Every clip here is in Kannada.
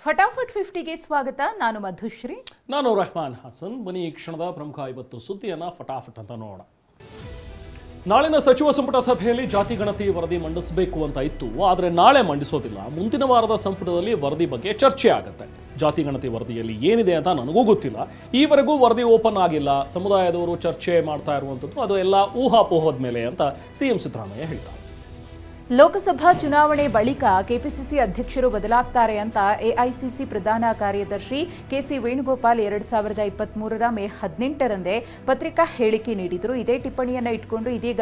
ಫಟಾಫಟ್ 50ಗೆ ಸ್ವಾಗತ. ನಾನು ಮಧುಶ್ರೀ. ನಾನು ರೆಹಮಾನ್ ಹಸನ್. ಬನ್ನಿ ಈ ಕ್ಷಣದ ಪ್ರಮುಖ 50 ಸುದ್ದಿಯನ್ನು ಫಟಾಫಟ್ ಅಂತ ನೋಡೋಣ. ನಾಳಿನ ಸಚಿವ ಸಂಪುಟ ಸಭೆಯಲ್ಲಿ ಜಾತಿ ಗಣತಿ ವರದಿ ಮಂಡಿಸಬೇಕು ಅಂತ ಇತ್ತು, ಆದರೆ ನಾಳೆ ಮಂಡಿಸೋದಿಲ್ಲ. ಮುಂದಿನ ವಾರದ ಸಂಪುಟದಲ್ಲಿ ವರದಿ ಬಗ್ಗೆ ಚರ್ಚೆ ಆಗುತ್ತೆ. ಜಾತಿ ಗಣತಿ ವರದಿಯಲ್ಲಿ ಏನಿದೆ ಅಂತ ನನಗೂ ಗೊತ್ತಿಲ್ಲ. ಈವರೆಗೂ ವರದಿ ಓಪನ್ ಆಗಿಲ್ಲ. ಸಮುದಾಯದವರು ಚರ್ಚೆ ಮಾಡ್ತಾ ಇರುವಂಥದ್ದು ಅದು ಎಲ್ಲ ಊಹಾಪೋಹದ ಮೇಲೆ ಅಂತ ಸಿಎಂ ಸಿದ್ದರಾಮಯ್ಯ ಹೇಳ್ತಾರೆ. ಲೋಕಸಭಾ ಚುನಾವಣೆ ಬಳಿಕ ಕೆಪಿಸಿಸಿ ಅಧ್ಯಕ್ಷರು ಬದಲಾಗ್ತಾರೆ ಅಂತ ಎಐಸಿಸಿ ಪ್ರಧಾನ ಕಾರ್ಯದರ್ಶಿ ಕೆಸಿ ವೇಣುಗೋಪಾಲ್ 2023 ಮೇ 18ರಂದೇ ಪತ್ರಿಕಾ ಹೇಳಿಕೆ ನೀಡಿದರು. ಇದೇ ಟಿಪ್ಪಣಿಯನ್ನು ಇಟ್ಕೊಂಡು ಇದೀಗ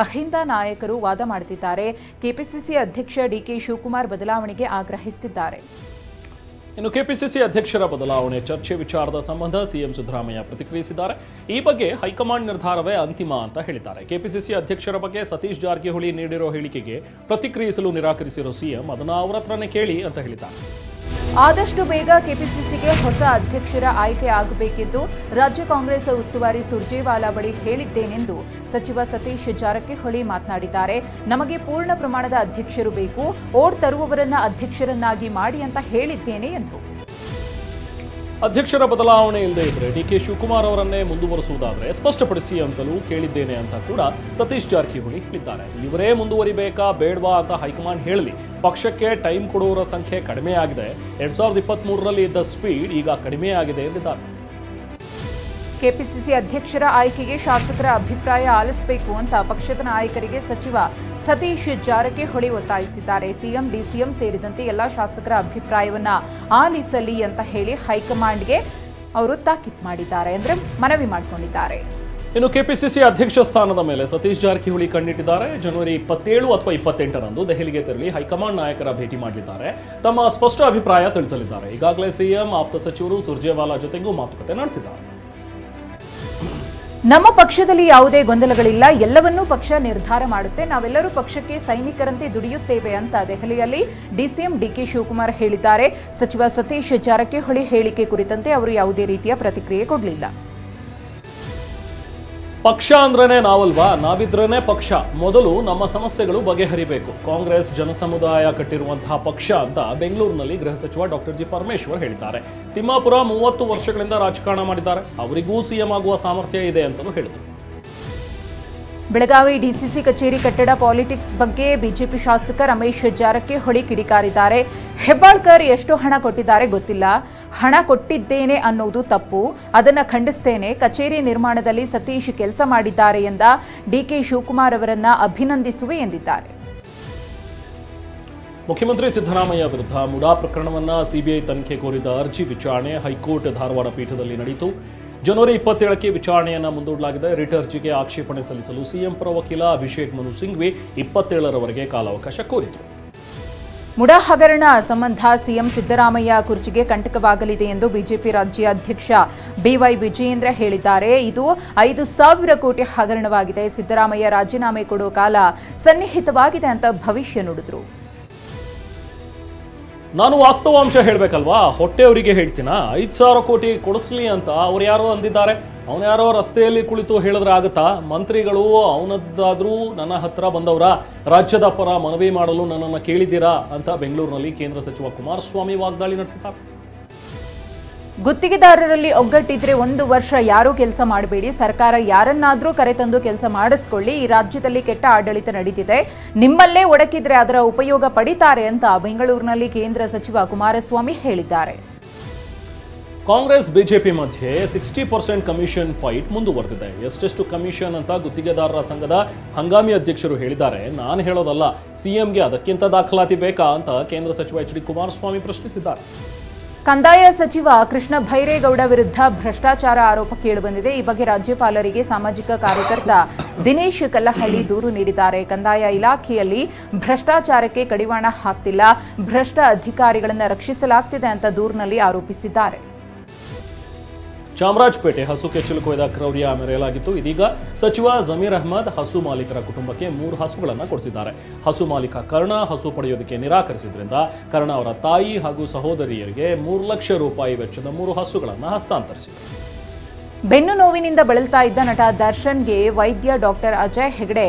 ಅಹಿಂದ ನಾಯಕರು ವಾದ ಮಾಡುತ್ತಿದ್ದಾರೆ. ಕೆಪಿಸಿಸಿ ಅಧ್ಯಕ್ಷ ಡಿಕೆ ಶಿವಕುಮಾರ್ ಬದಲಾವಣೆಗೆ ಆಗ್ರಹಿಸಿದ್ದಾರೆ. ಇನ್ನು ಕೆಪಿಸಿಸಿ ಅಧ್ಯಕ್ಷರ ಬದಲಾವಣೆ ಚರ್ಚೆ ವಿಚಾರದ ಸಂಬಂಧ ಸಿಎಂ ಸಿದ್ದರಾಮಯ್ಯ ಪ್ರತಿಕ್ರಿಯಿಸಿದ್ದಾರೆ. ಈ ಬಗ್ಗೆ ಹೈಕಮಾಂಡ್ ನಿರ್ಧಾರವೇ ಅಂತಿಮ ಅಂತ ಹೇಳಿದ್ದಾರೆ. ಕೆಪಿಸಿಸಿ ಅಧ್ಯಕ್ಷರ ಬಗ್ಗೆ ಸತೀಶ್ ಜಾರಕಿಹೊಳಿ ನೀಡಿರೋ ಹೇಳಿಕೆಗೆ ಪ್ರತಿಕ್ರಿಯಿಸಲು ನಿರಾಕರಿಸಿರೋ ಸಿಎಂ ಅದನ್ನು ಅವರ ಹತ್ರನೇ ಕೇಳಿ ಅಂತ ಹೇಳಿದ್ದಾರೆ. ಆದಷ್ಟು ಬೇಗ ಕೆಪಿಸಿಸಿಗೆ ಹೊಸ ಅಧ್ಯಕ್ಷರ ಆಯ್ಕೆ ಆಗಬೇಕೆಂದು ರಾಜ್ಯ ಕಾಂಗ್ರೆಸ್ ಉಸ್ತುವಾರಿ ಸುರ್ಜೇವಾಲಾ ಬಳಿ ಹೇಳಿದ್ದೇನೆಂದು ಸಚಿವ ಸತೀಶ್ ಜಾರಕಿಹೊಳಿ ಮಾತನಾಡಿದ್ದಾರೆ. ನಮಗೆ ಪೂರ್ಣ ಪ್ರಮಾಣದ ಅಧ್ಯಕ್ಷರು ಬೇಕು, ಓಟ್ ತರುವವರನ್ನ ಅಧ್ಯಕ್ಷರನ್ನಾಗಿ ಮಾಡಿ ಅಂತ ಹೇಳಿದ್ದೇನೆ ಎಂದು. ಅಧ್ಯಕ್ಷರ ಬದಲಾವಣೆ ಇಲ್ಲದೆ ಇದ್ರೆ ಡಿಕೆ ಶಿವಕುಮಾರ್ ಅವರನ್ನೇ ಮುಂದುವರಿಸುವುದಾದರೆ ಸ್ಪಷ್ಟಪಡಿಸಿ ಅಂತಲೂ ಕೇಳಿದ್ದೇನೆ ಅಂತ ಕೂಡ ಸತೀಶ್ ಜಾರಕಿಹೊಳಿ ಹೇಳಿದ್ದಾರೆ. ಇವರೇ ಮುಂದುವರಿಬೇಕಾ ಬೇಡವಾ ಅಂತ ಹೈಕಮಾಂಡ್ ಹೇಳಲಿ. ಪಕ್ಷಕ್ಕೆ ಟೈಮ್ ಕೊಡುವವರ ಸಂಖ್ಯೆ ಕಡಿಮೆ ಆಗಿದೆ. 2023ರಲ್ಲಿ ಇದ್ದ ಸ್ಪೀಡ್ ಈಗ ಕಡಿಮೆ ಆಗಿದೆ ಎಂದಿದ್ದಾರೆ. ಕೆಪಿಸಿಸಿ ಅಧ್ಯಕ್ಷರ ಆಯ್ಕೆಗೆ ಶಾಸಕರ ಅಭಿಪ್ರಾಯ ಆಲಿಸಬೇಕು ಅಂತ ಪಕ್ಷದ ನಾಯಕರಿಗೆ ಸಚಿವ ಸತೀಶ್ ಜಾರಕಿಹೊಳಿ ಒತ್ತಾಯಿಸಿದ್ದಾರೆ. ಸಿಎಂ, ಡಿಸಿಎಂ ಸೇರಿದಂತೆ ಎಲ್ಲ ಶಾಸಕರ ಅಭಿಪ್ರಾಯವನ್ನ ಆಲಿಸಲಿ ಅಂತ ಹೇಳಿ ಹೈಕಮಾಂಡ್ಗೆ ಅವರು ತಾಕೀತು ಮಾಡಿದ್ದಾರೆ, ಅಂದ್ರೆ ಮನವಿ ಮಾಡಿಕೊಂಡಿದ್ದಾರೆ. ಇನ್ನು ಕೆಪಿಸಿಸಿ ಅಧ್ಯಕ್ಷ ಸ್ಥಾನದ ಮೇಲೆ ಸತೀಶ್ ಜಾರಕಿಹೊಳಿ ಕಣ್ಣಿಟ್ಟಿದ್ದಾರೆ. ಜನವರಿ 27 ಅಥವಾ 28ರಂದು ದೆಹಲಿಗೆ ತೆರಳಿ ಹೈಕಮಾಂಡ್ ನಾಯಕರ ಭೇಟಿ ಮಾಡಲಿದ್ದಾರೆ. ತಮ್ಮ ಸ್ಪಷ್ಟ ಅಭಿಪ್ರಾಯ ತಿಳಿಸಲಿದ್ದಾರೆ. ಈಗಾಗಲೇ ಸಿಎಂ ಆಪ್ತ ಸಚಿವರು ಸುರ್ಜೇವಾಲಾ ಜೊತೆಗೂ ಮಾತುಕತೆ ನಡೆಸಿದ್ದಾರೆ. ನಮ್ಮ ಪಕ್ಷದಲ್ಲಿ ಯಾವುದೇ ಗೊಂದಲಗಳಿಲ್ಲ, ಎಲ್ಲವನ್ನೂ ಪಕ್ಷ ನಿರ್ಧಾರ ಮಾಡುತ್ತೆ. ನಾವೆಲ್ಲರೂ ಪಕ್ಷಕ್ಕೆ ಸೈನಿಕರಂತೆ ದುಡಿಯುತ್ತೇವೆ ಅಂತ ದೆಹಲಿಯಲ್ಲಿ ಡಿಸಿಎಂ ಡಿಕೆ ಶಿವಕುಮಾರ್ ಹೇಳಿದ್ದಾರೆ. ಸಚಿವ ಸತೀಶ್ ಜಾರಕಿಹೊಳಿ ಹೇಳಿಕೆ ಕುರಿತಂತೆ ಅವರು ಯಾವುದೇ ರೀತಿಯ ಪ್ರತಿಕ್ರಿಯೆ ಕೊಡಲಿಲ್ಲ. ಪಕ್ಷ ಅಂದ್ರೇನೆ ನಾವಲ್ವಾ, ನಾವಿದ್ರೇನೆ ಪಕ್ಷ. ಮೊದಲು ನಮ್ಮ ಸಮಸ್ಯೆಗಳು ಬಗೆಹರಿಬೇಕು. ಕಾಂಗ್ರೆಸ್ ಜನಸಮುದಾಯ ಕಟ್ಟಿರುವಂತಹ ಪಕ್ಷ ಅಂತ ಬೆಂಗಳೂರಿನಲ್ಲಿ ಗೃಹ ಸಚಿವ ಡಾಕ್ಟರ್ ಜಿ ಪರಮೇಶ್ವರ್ ಹೇಳಿದ್ದಾರೆ. ತಿಮ್ಮಾಪುರ 30 ವರ್ಷಗಳಿಂದ ರಾಜಕಾರಣ ಮಾಡಿದ್ದಾರೆ. ಅವರಿಗೂ ಸಿಎಂ ಆಗುವ ಸಾಮರ್ಥ್ಯ ಇದೆ ಅಂತಲೂ ಹೇಳಿದರು. ಬೆಳಗಾವಿ ಡಿಸಿಸಿ ಕಚೇರಿ ಕಟ್ಟಡ ಪಾಲಿಟಿಕ್ಸ್ ಬಗ್ಗೆ ಬಿಜೆಪಿ ಶಾಸಕ ರಮೇಶ್ ಜಾರಕಿಹೊಳಿ ಕಿಡಿಕಾರಿದ್ದಾರೆ. ಹೆಬ್ಬಾಳ್ಕರ್ ಎಷ್ಟು ಹಣ ಕೊಟ್ಟಿದ್ದಾರೆ ಗೊತ್ತಿಲ್ಲ, ಹಣ ಕೊಟ್ಟಿದ್ದೇನೆ ಅನ್ನೋದು ತಪ್ಪು, ಅದನ್ನು ಖಂಡಿಸ್ತೇನೆ. ಕಚೇರಿ ನಿರ್ಮಾಣದಲ್ಲಿ ಸತೀಶ್ ಕೆಲಸ ಮಾಡಿದ್ದಾರೆ ಎಂದ ಡಿಕೆ ಶಿವಕುಮಾರ್ ಅವರನ್ನ ಅಭಿನಂದಿಸುವೆ ಎಂದಿದ್ದಾರೆ. ಮುಖ್ಯಮಂತ್ರಿ ಸಿದ್ದರಾಮಯ್ಯ ವಿರುದ್ಧ ಮುಡಾ ಪ್ರಕರಣವನ್ನು ಸಿಬಿಐ ತನಿಖೆ ಕೋರಿದ ಅರ್ಜಿ ವಿಚಾರಣೆ ಹೈಕೋರ್ಟ್ ಧಾರವಾಡ ಪೀಠದಲ್ಲಿ ನಡೆಯಿತು. ಜನವರಿ 27ಕ್ಕೆ ವಿಚಾರಣೆಯನ್ನು ಮುಂದೂಡಲಾಗಿದೆ. ರಿಟ್ ಅರ್ಜಿಗೆ ಆಕ್ಷೇಪಣೆ ಸಲ್ಲಿಸಲು ಸಿಎಂ ಪರ ವಕೀಲ ಅಭಿಷೇಕ್ ಮನು ಸಿಂಘ್ವಿ 27ರವರೆಗೆ ಕಾಲಾವಕಾಶ ಕೋರಿದರು. ಮುಡಾ ಹಗರಣ ಸಂಬಂಧ ಸಿಎಂ ಸಿದ್ದರಾಮಯ್ಯ ಕುರ್ಚಿಗೆ ಕಂಟಕವಾಗಲಿದೆ ಎಂದು ಬಿಜೆಪಿ ರಾಜ್ಯಾಧ್ಯಕ್ಷ ಬಿವೈ ವಿಜಯೇಂದ್ರ ಹೇಳಿದ್ದಾರೆ. ಇದು 5,000 ಕೋಟಿ ಹಗರಣವಾಗಿದೆ. ಸಿದ್ದರಾಮಯ್ಯ ರಾಜೀನಾಮೆ ಕೊಡೋ ಕಾಲ ಸನ್ನಿಹಿತವಾಗಿದೆ ಅಂತ ಭವಿಷ್ಯ ನುಡಿದ್ರು. ನಾನು ವಾಸ್ತವಾಂಶ ಹೇಳಬೇಕಲ್ವಾ, ಹೊಟ್ಟೆಯವರಿಗೆ ಹೇಳ್ತೀನ. 5,000 ಕೋಟಿ ಕೊಡಿಸ್ಲಿ ಅಂತ ಅವ್ರು ಯಾರೋ ಅಂದಿದ್ದಾರೆ. ಅವನ್ಯಾರೋ ರಸ್ತೆಯಲ್ಲಿ ಕುಳಿತು ಹೇಳಿದ್ರೆ ಆಗುತ್ತಾ? ಮಂತ್ರಿಗಳು ಅವನದ್ದಾದ್ರೂ ನನ್ನ ಹತ್ರ ಬಂದವರ ರಾಜ್ಯದ ಪರ ಮನವಿ ಮಾಡಲು ನನ್ನನ್ನು ಕೇಳಿದ್ದೀರಾ ಅಂತ ಬೆಂಗಳೂರಿನಲ್ಲಿ ಕೇಂದ್ರ ಸಚಿವ ಕುಮಾರಸ್ವಾಮಿ ವಾಗ್ದಾಳಿ ನಡೆಸಿದ್ದಾರೆ. ಗುತ್ತಿಗೆದಾರರಲ್ಲಿ ಒಗ್ಗಟ್ಟಿದ್ರೆ 1 ವರ್ಷ ಯಾರೂ ಕೆಲಸ ಮಾಡಬೇಡಿ. ಸರ್ಕಾರ ಯಾರನ್ನಾದ್ರೂ ಕರೆತಂದು ಕೆಲಸ ಮಾಡಿಸ್ಕೊಳ್ಳಿ. ಈ ರಾಜ್ಯದಲ್ಲಿ ಕೆಟ್ಟ ಆಡಳಿತ ನಡೀತಿದೆ. ನಿಮ್ಮಲ್ಲೇ ಒಡಕಿದ್ರೆ ಅದರ ಉಪಯೋಗ ಪಡಿತಾರೆ ಅಂತ ಬೆಂಗಳೂರಿನಲ್ಲಿ ಕೇಂದ್ರ ಸಚಿವ ಕುಮಾರಸ್ವಾಮಿ ಹೇಳಿದ್ದಾರೆ. ಕಾಂಗ್ರೆಸ್ ಬಿಜೆಪಿ ಮಧ್ಯೆ 60% ಕಮಿಷನ್ ಫೈಟ್ ಮುಂದುವರೆದಿದೆ. ಎಷ್ಟೆಷ್ಟು ಕಮಿಷನ್ ಅಂತ ಗುತ್ತಿಗೆದಾರರ ಸಂಘದ ಹಂಗಾಮಿ ಅಧ್ಯಕ್ಷರು ಹೇಳಿದ್ದಾರೆ. ನಾನು ಹೇಳೋದಲ್ಲ, ಸಿಎಂಗೆ ಅದಕ್ಕಿಂತ ದಾಖಲಾತಿ ಬೇಕಾ ಅಂತ ಕೇಂದ್ರ ಸಚಿವ ಎಚ್ ಡಿ ಕುಮಾರಸ್ವಾಮಿ ಪ್ರಶ್ನಿಸಿದ್ದಾರೆ. ಕಂದಾಯ ಸಚಿವ ಕೃಷ್ಣ ಭೈರೇಗೌಡ ವಿರುದ್ಧ ಭ್ರಷ್ಟಾಚಾರ ಆರೋಪ ಕೇಳಿಬಂದಿದೆ. ಈ ಬಗ್ಗೆ ರಾಜ್ಯಪಾಲರಿಗೆ ಸಾಮಾಜಿಕ ಕಾರ್ಯಕರ್ತ ದಿನೇಶ್ ಕಲ್ಲಹಳ್ಳಿ ದೂರು ನೀಡಿದ್ದಾರೆ. ಕಂದಾಯ ಇಲಾಖೆಯಲ್ಲಿ ಭ್ರಷ್ಟಾಚಾರಕ್ಕೆ ಕಡಿವಾಣ ಹಾಕ್ತಿಲ್ಲ, ಭ್ರಷ್ಟ ಅಧಿಕಾರಿಗಳನ್ನು ರಕ್ಷಿಸಲಾಗ್ತಿದೆ ಅಂತ ದೂರಿನಲ್ಲಿ ಆರೋಪಿಸಿದ್ದಾರೆ. ಚಾಮರಾಜಪೇಟೆ ಹಸು ಕೆಚ್ಚಲು ಕೊಯ್ದ ಕ್ರೌರ್ಯ ಮೆರೆಯಲಾಗಿತ್ತು. ಇದೀಗ ಸಚಿವ ಜಮೀರ್ ಅಹ್ಮದ್ ಹಸು ಮಾಲೀಕರ ಕುಟುಂಬಕ್ಕೆ 3 ಹಸುಗಳನ್ನು ಕೊಡಿಸಿದ್ದಾರೆ. ಹಸು ಮಾಲೀಕ ಕರ್ಣ ಹಸು ಪಡೆಯೋದಕ್ಕೆ ನಿರಾಕರಿಸಿದ್ರಿಂದ ಕರ್ಣ ಅವರ ತಾಯಿ ಹಾಗೂ ಸಹೋದರಿಯರಿಗೆ 3 ಲಕ್ಷ ರೂಪಾಯಿ ವೆಚ್ಚದ 3 ಹಸುಗಳನ್ನು ಹಸ್ತಾಂತರಿಸಿದರು. ಬೆನ್ನು ನೋವಿನಿಂದ ಬಳಲ್ತಾ ಇದ್ದ ನಟ ದರ್ಶನ್ಗೆ ವೈದ್ಯ ಡಾಕ್ಟರ್ ಅಜಯ್ ಹೆಗಡೆ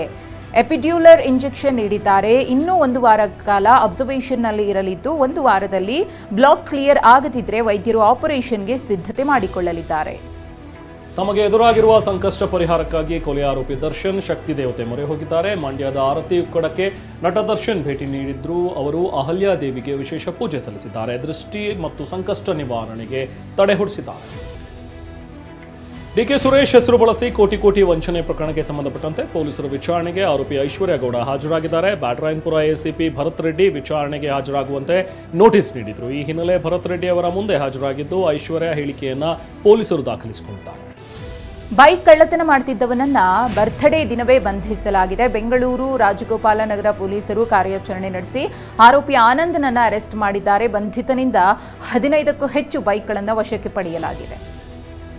ಎಪಿಡ್ಯೂಲರ್ ಇಂಜೆಕ್ಷನ್ ನೀಡಿದ್ದಾರೆ. ಇನ್ನೂ 1 ವಾರ ಕಾಲ ಅಬ್ಸರ್ವೇಷನ್ನಲ್ಲಿ ಇರಲಿದ್ದು 1 ವಾರದಲ್ಲಿ ಬ್ಲಾಕ್ ಕ್ಲಿಯರ್ ಆಗದಿದ್ದರೆ ವೈದ್ಯರು ಆಪರೇಷನ್ಗೆ ಸಿದ್ಧತೆ ಮಾಡಿಕೊಳ್ಳಲಿದ್ದಾರೆ. ತಮಗೆ ಎದುರಾಗಿರುವ ಸಂಕಷ್ಟ ಪರಿಹಾರಕ್ಕಾಗಿ ಕೊಲೆ ಆರೋಪಿ ದರ್ಶನ್ ಶಕ್ತಿ ದೇವತೆ ಮೊರೆ ಹೋಗಿದ್ದಾರೆ. ಮಂಡ್ಯದ ಆರತಿ ಉಕ್ಕಡಕ್ಕೆ ನಟ ದರ್ಶನ್ ಭೇಟಿ ನೀಡಿದ್ರು. ಅವರು ಅಹಲ್ಯಾದೇವಿಗೆ ವಿಶೇಷ ಪೂಜೆ ಸಲ್ಲಿಸಿದ್ದಾರೆ. ದೃಷ್ಟಿ ಮತ್ತು ಸಂಕಷ್ಟ ನಿವಾರಣೆಗೆ ತಡೆ ಹೊಡಿಸಿದ್ದಾರೆ. ಡಿಕೆ ಸುರೇಶ್ ಹೆಸರು ಬಳಸಿ ಕೋಟಿ ವಂಚನೆ ಪ್ರಕರಣಕ್ಕೆ ಸಂಬಂಧಪಟ್ಟಂತೆ ಪೊಲೀಸರ ವಿಚಾರಣೆಗೆ ಆರೋಪಿ ಐಶ್ವರ್ಯ ಗೌಡ ಹಾಜರಾಗಿದ್ದಾರೆ. ಬ್ಯಾಟರಾಯನಪುರ ಎಸಿಪಿ ಭರತ್ ರೆಡ್ಡಿ ವಿಚಾರಣೆಗೆ ಹಾಜರಾಗುವಂತೆ ನೋಟಿಸ್ ನೀಡಿದ್ರು. ಈ ಹಿನ್ನೆಲೆ ಭರತ್ ರೆಡ್ಡಿ ಅವರ ಮುಂದೆ ಹಾಜರಾಗಿದ್ದು ಐಶ್ವರ್ಯ ಹೇಳಿಕೆಯನ್ನ ಪೊಲೀಸರು ದಾಖಲಿಸಿಕೊಂಡಿದ್ದಾರೆ. ಬೈಕ್ ಕಳ್ಳತನ ಮಾಡುತ್ತಿದ್ದವನನ್ನ ಬರ್ತ್ಡೇ ದಿನವೇ ಬಂಧಿಸಲಾಗಿದೆ. ಬೆಂಗಳೂರು ರಾಜಗೋಪಾಲ ನಗರ ಪೊಲೀಸರು ಕಾರ್ಯಾಚರಣೆ ನಡೆಸಿ ಆರೋಪಿ ಆನಂದನನ್ನ ಅರೆಸ್ಟ್ ಮಾಡಿದ್ದಾರೆ. ಬಂಧಿತನಿಂದ 15ಕ್ಕೂ ಹೆಚ್ಚು ಬೈಕ್ಗಳನ್ನು ವಶಕ್ಕೆ ಪಡೆಯಲಾಗಿದೆ.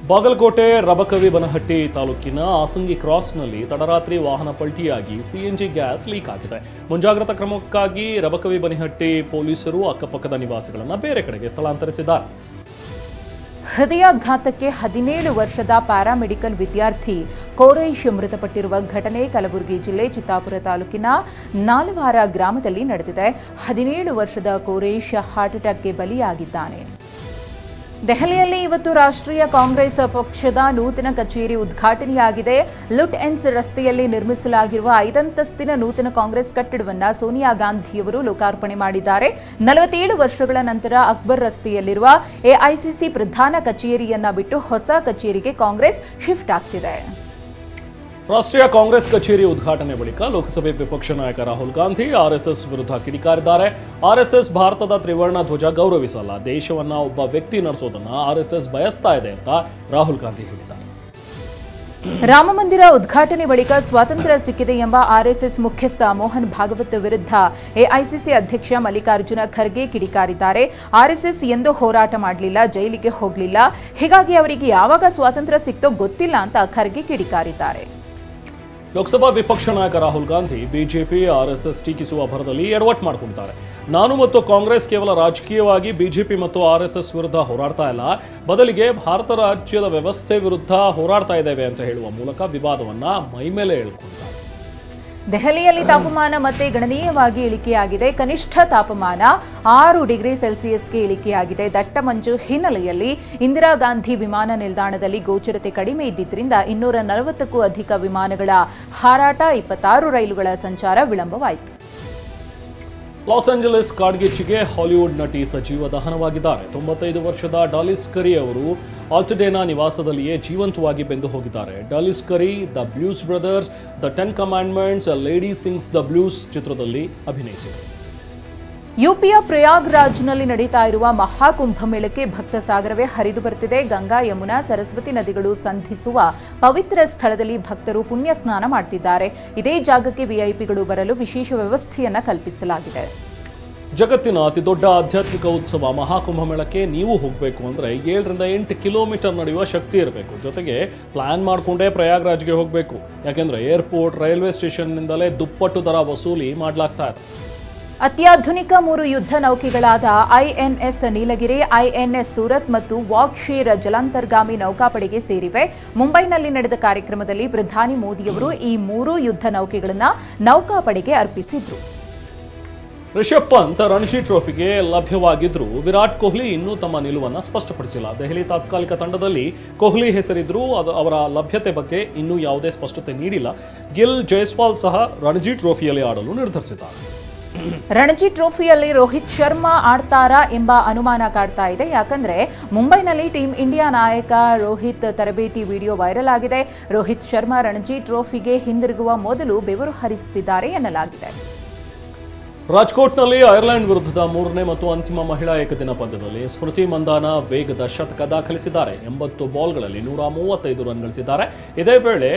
ಬಾಗಲಕೋಟೆ ರಬಕವಿ ಬನಹಟ್ಟಿ ತಾಲೂಕಿನ ಆಸಂಗಿ ಕ್ರಾಸ್ನಲ್ಲಿ ತಡರಾತ್ರಿ ವಾಹನ ಪಲ್ಟಿಯಾಗಿ ಸಿಎನ್ಜಿ ಗ್ಯಾಸ್ ಲೀಕ್ ಆಗಿದೆ. ಮುಂಜಾಗ್ರತಾ ಕ್ರಮಕ್ಕಾಗಿ ರಬಕವಿ ಬನಹಟ್ಟಿ ಪೊಲೀಸರು ಅಕ್ಕಪಕ್ಕದ ನಿವಾಸಿಗಳನ್ನು ಬೇರೆ ಕಡೆಗೆ ಸ್ಥಳಾಂತರಿಸಿದ್ದಾರೆ. ಹೃದಯಾಘಾತಕ್ಕೆ 17 ವರ್ಷದ ಪ್ಯಾರಾಮೆಡಿಕಲ್ ವಿದ್ಯಾರ್ಥಿ ಕೋರೈಶ್ ಮೃತಪಟ್ಟಿರುವ ಘಟನೆ ಕಲಬುರಗಿ ಜಿಲ್ಲೆ ಚಿತ್ತಾಪುರ ತಾಲೂಕಿನ ನಾಲ್ವಾರ ಗ್ರಾಮದಲ್ಲಿ ನಡೆದಿದೆ. 17 ವರ್ಷದ ಕೋರೈಶ್ ಹಾರ್ಟ್ ಅಟ್ಯಾಕ್ಗೆ ಬಲಿಯಾಗಿದ್ದಾನೆ. ದೆಹಲಿಯಲ್ಲಿ ಇವತ್ತು ರಾಷ್ಟ್ರೀಯ ಕಾಂಗ್ರೆಸ್ ಪಕ್ಷದ ನೂತನ ಕಚೇರಿ ಉದ್ಘಾಟನೆಯಾಗಿದೆ. ಲುಟ್ ಎನ್ಸ್ ರಸ್ತೆಯಲ್ಲಿ ನಿರ್ಮಿಸಲಾಗಿರುವ 5 ಅಂತಸ್ತಿನ ನೂತನ ಕಾಂಗ್ರೆಸ್ ಕಟ್ಟಡವನ್ನು ಸೋನಿಯಾ ಗಾಂಧಿಯವರು ಲೋಕಾರ್ಪಣೆ ಮಾಡಿದ್ದಾರೆ. 47 ವರ್ಷಗಳ ನಂತರ ಅಕ್ಬರ್ ರಸ್ತೆಯಲ್ಲಿರುವ ಎಐಸಿಸಿ ಪ್ರಧಾನ ಕಚೇರಿಯನ್ನ ಬಿಟ್ಟು ಹೊಸ ಕಚೇರಿಗೆ ಕಾಂಗ್ರೆಸ್ ಶಿಫ್ಟ್ ಆಗ್ತಿದೆ. ರಾಷ್ಟ್ರೀಯ ಕಾಂಗ್ರೆಸ್ ಕಚೇರಿ ಉದ್ಘಾಟನೆ ಬಳಿಕ ಲೋಕಸಭೆ ವಿಪಕ್ಷ ನಾಯಕ ರಾಹುಲ್ ಗಾಂಧಿ ಆರ್ಎಸ್ಎಸ್ ವಿರುದ್ಧ ಕಿಡಿಕಾರಿದ್ದಾರೆ. ಆರ್ಎಸ್ಎಸ್ ಭಾರತದ ತ್ರಿವರ್ಣ ಧ್ವಜ ಗೌರವಿಸಲ್ಲ, ದೇಶವನ್ನ ಒಬ್ಬ ವ್ಯಕ್ತಿ ನಡೆಸೋದನ್ನ ಆರ್ಎಸ್ಎಸ್ ಬಯಸ್ತಾ ಇದೆ ಅಂತ ರಾಹುಲ್ ಗಾಂಧಿ ಹೇಳಿದ್ದಾರೆ. ರಾಮಮಂದಿರ ಉದ್ಘಾಟನೆ ಬಳಿಕ ಸ್ವಾತಂತ್ರ್ಯ ಸಿಕ್ಕಿದೆ ಎಂಬ ಆರ್ಎಸ್ಎಸ್ ಮುಖ್ಯಸ್ಥ ಮೋಹನ್ ಭಾಗವತ್ ವಿರುದ್ಧ ಎಐಸಿಸಿ ಅಧ್ಯಕ್ಷ ಮಲ್ಲಿಕಾರ್ಜುನ ಖರ್ಗೆ ಕಿಡಿಕಾರಿದ್ದಾರೆ. ಆರ್ಎಸ್ಎಸ್ ಎಂದೂ ಹೋರಾಟ ಮಾಡಲಿಲ್ಲ, ಜೈಲಿಗೆ ಹೋಗಲಿಲ್ಲ, ಹೀಗಾಗಿ ಅವರಿಗೆ ಯಾವಾಗ ಸ್ವಾತಂತ್ರ್ಯ ಸಿಕ್ತೋ ಗೊತ್ತಿಲ್ಲ ಅಂತ ಖರ್ಗೆ ಕಿಡಿಕಾರಿದ್ದಾರೆ. ಲೋಕಸಭಾ ವಿಪಕ್ಷ ನಾಯಕ ರಾಹುಲ್ ಗಾಂಧಿ ಬಿಜೆಪಿ ಆರ್ಎಸ್ಎಸ್ ಟೀಕಿಸುವ ಭರದಲ್ಲಿ ಎಡವಟ್ಟು ಮಾಡಿಕೊಂಡಿದ್ದಾರೆ. ನಾನು ಮತ್ತು ಕಾಂಗ್ರೆಸ್ ಕೇವಲ ರಾಜಕೀಯವಾಗಿ ಬಿಜೆಪಿ ಮತ್ತು ಆರ್ಎಸ್ಎಸ್ ವಿರುದ್ಧ ಹೋರಾಡ್ತಾ ಇಲ್ಲ, ಬದಲಿಗೆ ಭಾರತ ರಾಜ್ಯದ ವ್ಯವಸ್ಥೆ ವಿರುದ್ಧ ಹೋರಾಡ್ತಾ ಇದ್ದೇವೆ ಅಂತ ಹೇಳುವ ಮೂಲಕ ವಿವಾದವನ್ನ ಮೈಮೇಲೆ ಎಳ್ಕೊಂಡಿದ್ದಾರೆ. ದೆಹಲಿಯಲ್ಲಿ ತಾಪಮಾನ ಮತ್ತೆ ಗಣನೀಯವಾಗಿ ಇಳಿಕೆಯಾಗಿದೆ. ಕನಿಷ್ಠ ತಾಪಮಾನ 6 ಡಿಗ್ರಿ ಸೆಲ್ಸಿಯಸ್ಗೆ ಇಳಿಕೆಯಾಗಿದೆ. ದಟ್ಟ ಮಂಜು ಹಿನ್ನೆಲೆಯಲ್ಲಿ ಇಂದಿರಾ ಗಾಂಧಿ ವಿಮಾನ ನಿಲ್ದಾಣದಲ್ಲಿ ಗೋಚರತೆ ಕಡಿಮೆ ಇದ್ದಿದ್ದರಿಂದ 240ಕ್ಕೂ ಅಧಿಕ ವಿಮಾನಗಳ ಹಾರಾಟ, 26 ರೈಲುಗಳ ಸಂಚಾರ ವಿಳಂಬವಾಯಿತು. ಲಾಸ್ ಏಂಜಲೀಸ್ ಕಾಡ್ಗಿಚ್ಚಿಗೆ ಹಾಲಿವುಡ್ ನಟಿ ಸಜೀವ ದಹನವಾಗಿದ್ದಾರೆ. 95 ವರ್ಷದ ಡಾಲಿಸ್ ಕರಿ ಅವರು ಆಲ್ಟಡೇನಾ ನಿವಾಸದಲ್ಲಿಯೇ ಜೀವಂತವಾಗಿ ಬೆಂದು ಹೋಗಿದ್ದಾರೆ. ಡಾಲಿಸ್ ಕರಿ the blues brothers, the 10 commandments, lady sings the blues ಚಿತ್ರದಲ್ಲಿ ಅಭಿನಯಿಸಿದರು. ಯುಪಿಯ ಪ್ರಯಾಗ್ರಾಜ್ನಲ್ಲಿ ನಡೀತಾ ಇರುವ ಮಹಾಕುಂಭಮೇಳಕ್ಕೆ ಭಕ್ತ ಸಾಗರವೇ ಹರಿದು ಬರ್ತಿದೆ. ಗಂಗಾ, ಯಮುನಾ, ಸರಸ್ವತಿ ನದಿಗಳು ಸಂಧಿಸುವ ಪವಿತ್ರ ಸ್ಥಳದಲ್ಲಿ ಭಕ್ತರು ಪುಣ್ಯ ಸ್ನಾನ ಮಾಡ್ತಿದ್ದಾರೆ. ಇದೇ ಜಾಗಕ್ಕೆ ವಿಐಪಿಗಳು ಬರಲು ವಿಶೇಷ ವ್ಯವಸ್ಥೆಯನ್ನ ಕಲ್ಪಿಸಲಾಗಿದೆ. ಜಗತ್ತಿನ ಅತಿದೊಡ್ಡ ಆಧ್ಯಾತ್ಮಿಕ ಉತ್ಸವ ಮಹಾಕುಂಭಮೇಳಕ್ಕೆ ನೀವು ಹೋಗಬೇಕು ಅಂದರೆ 7 ರಿಂದ 8 ಕಿಲೋಮೀಟರ್ ನಡೆಯುವ ಶಕ್ತಿ ಇರಬೇಕು. ಜೊತೆಗೆ ಪ್ಲಾನ್ ಮಾಡಿಕೊಂಡೇ ಪ್ರಯಾಗ್ರಾಜ್ಗೆ ಹೋಗಬೇಕು. ಯಾಕೆಂದರೆ ಏರ್ಪೋರ್ಟ್, ರೈಲ್ವೆ ಸ್ಟೇಷನ್ನಿಂದಲೇ ದುಪ್ಪಟ್ಟು ದರ ವಸೂಲಿ ಮಾಡಲಾಗ್ತಾ ಇದೆ. ಅತ್ಯಾಧುನಿಕ 3 ಯುದ್ಧ ನೌಕೆಗಳಾದ ಐಎನ್ಎಸ್ ನೀಲಗಿರಿ, ಐಎನ್ಎಸ್ ಸೂರತ್ ಮತ್ತು ವಾಗ್ಶೀರ್ ಜಲಾಂತರ್ಗಾಮಿ ನೌಕಾಪಡೆಗೆ ಸೇರಿವೆ. ಮುಂಬೈನಲ್ಲಿ ನಡೆದ ಕಾರ್ಯಕ್ರಮದಲ್ಲಿ ಪ್ರಧಾನಿ ಮೋದಿಯವರು ಈ 3 ಯುದ್ಧ ನೌಕೆಗಳನ್ನು ನೌಕಾಪಡೆಗೆ ಅರ್ಪಿಸಿದ್ರು. ರಿಷಬ್ ಪಂತ್ ರಣಜಿ ಟ್ರೋಫಿಗೆ ಲಭ್ಯವಾಗಿದ್ರು ವಿರಾಟ್ ಕೊಹ್ಲಿ ಇನ್ನೂ ತಮ್ಮ ನಿಲುವನ್ನು ಸ್ಪಷ್ಟಪಡಿಸಿಲ್ಲ. ದೆಹಲಿ ತಾತ್ಕಾಲಿಕ ತಂಡದಲ್ಲಿ ಕೊಹ್ಲಿ ಹೆಸರಿದ್ರೂ ಅವರ ಲಭ್ಯತೆ ಬಗ್ಗೆ ಇನ್ನೂ ಯಾವುದೇ ಸ್ಪಷ್ಟತೆ ನೀಡಿಲ್ಲ. ಗಿಲ್, ಜೈಸ್ವಾಲ್ ಸಹ ರಣಜಿ ಟ್ರೋಫಿಯಲ್ಲಿ ಆಡಲು ನಿರ್ಧರಿಸಿದ್ದಾರೆ. ರಣಜಿ ಟ್ರೋಫಿಯಲ್ಲಿ ರೋಹಿತ್ ಶರ್ಮಾ ಆಡ್ತಾರಾ ಎಂಬ ಅನುಮಾನ ಕಾಡ್ತಾ ಇದೆ. ಯಾಕಂದ್ರೆ ಮುಂಬೈನಲ್ಲಿ ಟೀಮ್ ಇಂಡಿಯಾ ನಾಯಕ ರೋಹಿತ್ ತರಬೇತಿ ವಿಡಿಯೋ ವೈರಲ್ ಆಗಿದೆ. ರೋಹಿತ್ ಶರ್ಮಾ ರಣಜಿ ಟ್ರೋಫಿಗೆ ಹಿಂದಿರುಗುವ ಮೊದಲು ಬೆವರು ಹರಿಸುತ್ತಿದ್ದಾರೆ ಎನ್ನಲಾಗಿದೆ. ರಾಜ್ಕೋಟ್ನಲ್ಲಿ ಐರ್ಲೆಂಡ್ ವಿರುದ್ಧದ 3ನೇ ಮತ್ತು ಅಂತಿಮ ಮಹಿಳಾ ಏಕದಿನ ಪಂದ್ಯದಲ್ಲಿ ಸ್ಮೃತಿ ಮಂದಾನ ವೇಗದ ಶತಕ ದಾಖಲಿಸಿದ್ದಾರೆ. 80 ಬಾಲ್ಗಳಲ್ಲಿ 135 ರನ್ ಗಳಿಸಿದ್ದಾರೆ. ಇದೇ ವೇಳೆ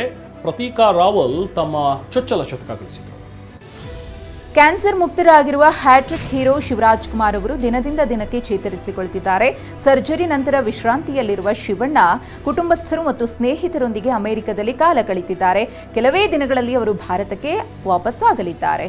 ಪ್ರತೀಕಾ ರಾವಲ್ ತಮ್ಮ ಚೊಚ್ಚಲ ಶತಕ ಗಳಿಸಿದರು. ಕ್ಯಾನ್ಸರ್ ಮುಕ್ತರಾಗಿರುವ ಹ್ಯಾಟ್ರಿಕ್ ಹೀರೋ ಶಿವರಾಜ್ ಕುಮಾರ್ ಅವರು ದಿನದಿಂದ ದಿನಕ್ಕೆ ಚೇತರಿಸಿಕೊಳ್ಳುತ್ತಿದ್ದಾರೆ. ಸರ್ಜರಿ ನಂತರ ವಿಶ್ರಾಂತಿಯಲ್ಲಿರುವ ಶಿವಣ್ಣ ಕುಟುಂಬಸ್ಥರು ಮತ್ತು ಸ್ನೇಹಿತರೊಂದಿಗೆ ಅಮೆರಿಕದಲ್ಲಿ ಕಾಲ ಕಳೆದಿದ್ದಾರೆ. ಕೆಲವೇ ದಿನಗಳಲ್ಲಿ ಅವರು ಭಾರತಕ್ಕೆ ವಾಪಸ್ಸಾಗಲಿದ್ದಾರೆ.